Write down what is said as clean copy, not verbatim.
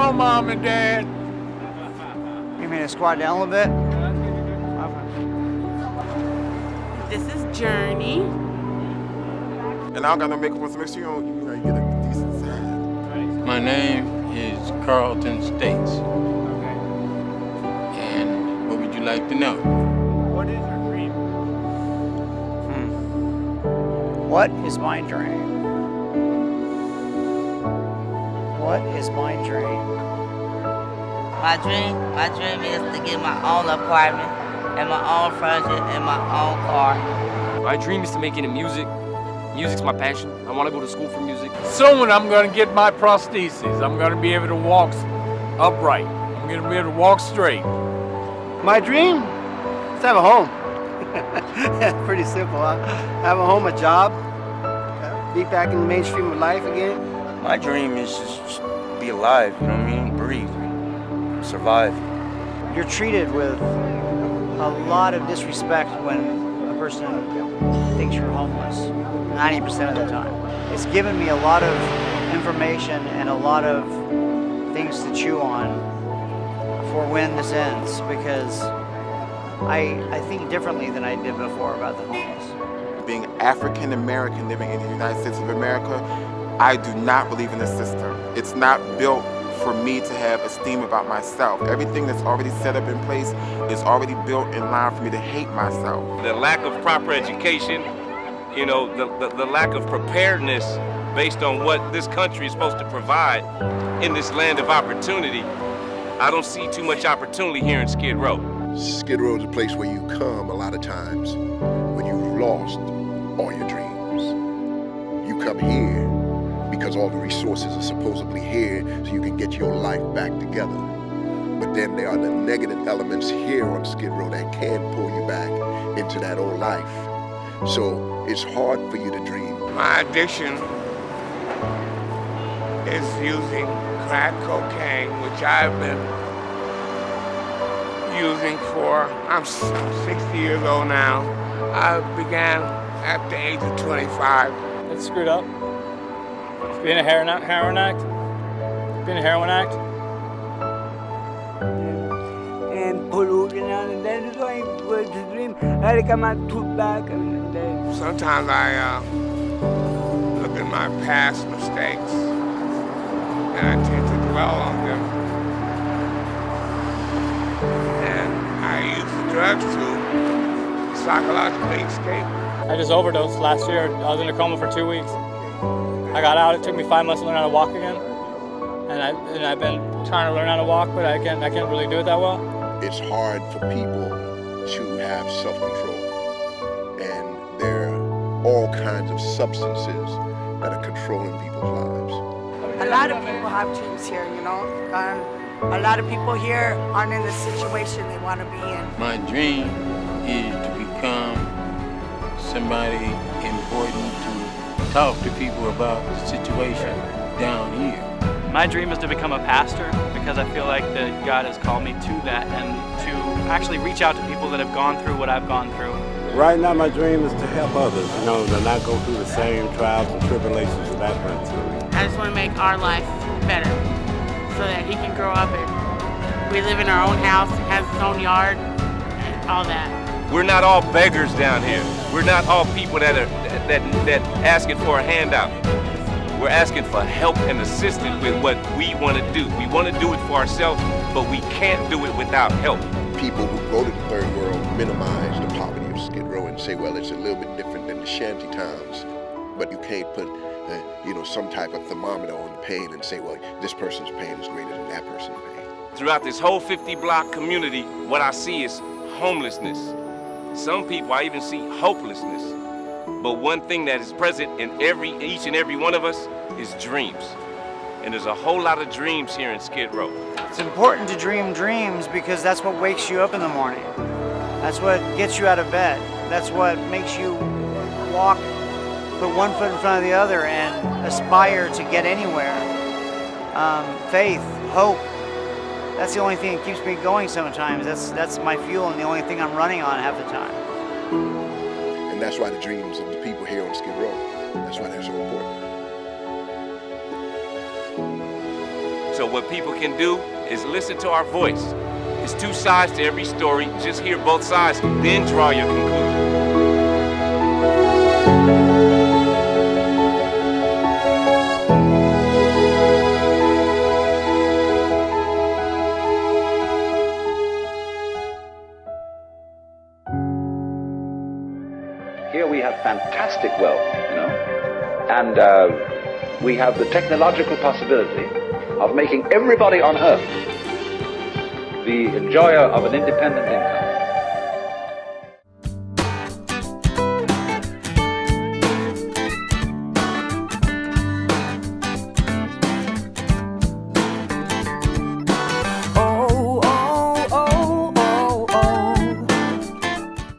on, Mom and Dad. You mean to squat down a little bit? This is Journey. And I got no makeup on, so make sure you get a decent side. My name is Carlton States. Okay. And what would you like to know? What is your dream? What is my dream? What is my dream? My dream is to get my own apartment and my own furniture and my own car. My dream is to make it in music. Music's my passion. I want to go to school for music. Soon I'm going to get my prosthesis. I'm going to be able to walk upright. I'm going to be able to walk straight. My dream is to have a home. Pretty simple, huh? Have a home, a job, be back in the mainstream of life again. My dream is just be alive, you know what I mean? Breathe, survive. You're treated with a lot of disrespect when a person thinks you're homeless, 90% of the time. It's given me a lot of information and a lot of things to chew on for when this ends, because I think differently than I did before about the homeless. Being African American living in the United States of America, I do not believe in the system. It's not built for me to have esteem about myself. Everything that's already set up in place is already built in line for me to hate myself. The lack of proper education, you know, the lack of preparedness based on what this country is supposed to provide in this land of opportunity. I don't see too much opportunity here in Skid Row. Skid Row is a place where you come a lot of times when you've lost all your dreams. You come here because all the resources are supposedly here so you can get your life back together. But then there are the negative elements here on Skid Row that can pull you back into that old life. So it's hard for you to dream. My addiction is using crack cocaine, which I've been using I'm 60 years old now. I began at the age of 25. It's screwed up. Being a heroin addict. And polluting, and then going to the dream. I come out too back, and then. Sometimes I look at my past mistakes and I tend to dwell on them. And I use the drugs to psychologically escape. I just overdosed last year. I was in a coma for 2 weeks. I got out. It took me 5 months to learn how to walk again. And I've been trying to learn how to walk, but I can't really do it that well. It's hard for people to have self-control. And there are all kinds of substances that are controlling people's lives. A lot of people have dreams here, you know. A lot of people here aren't in the situation they want to be in. My dream is to become somebody important to talk to people about the situation down here. My dream is to become a pastor because I feel like that God has called me to that and to actually reach out to people that have gone through what I've gone through. Right now my dream is to help others, you know, to not go through the same trials and tribulations that I've been through. I just want to make our life better so that he can grow up and we live in our own house, has his own yard, and all that. We're not all beggars down here. We're not all people that asking for a handout. We're asking for help and assistance with what we want to do. We want to do it for ourselves, but we can't do it without help. People who go to the third world minimize the poverty of Skid Row and say, well, it's a little bit different than the shanty towns. But you can't put, some type of thermometer on the pain and say, well, this person's pain is greater than that person's pain. Throughout this whole 50-block community, what I see is homelessness. Some people, I even see hopelessness. But one thing that is present in each and every one of us is dreams. And there's a whole lot of dreams here in Skid Row. It's important to dream dreams because that's what wakes you up in the morning. That's what gets you out of bed. That's what makes you walk, put one foot in front of the other and aspire to get anywhere. Faith, hope. That's the only thing that keeps me going sometimes. That's my fuel and the only thing I'm running on half the time. And that's why the dreams of the people here on Skid Row, that's why they're so important. So what people can do is listen to our voice. It's two sides to every story. Just hear both sides, then draw your conclusion. Here we have fantastic wealth, you know, and we have the technological possibility of making everybody on earth the enjoyer of an independent income.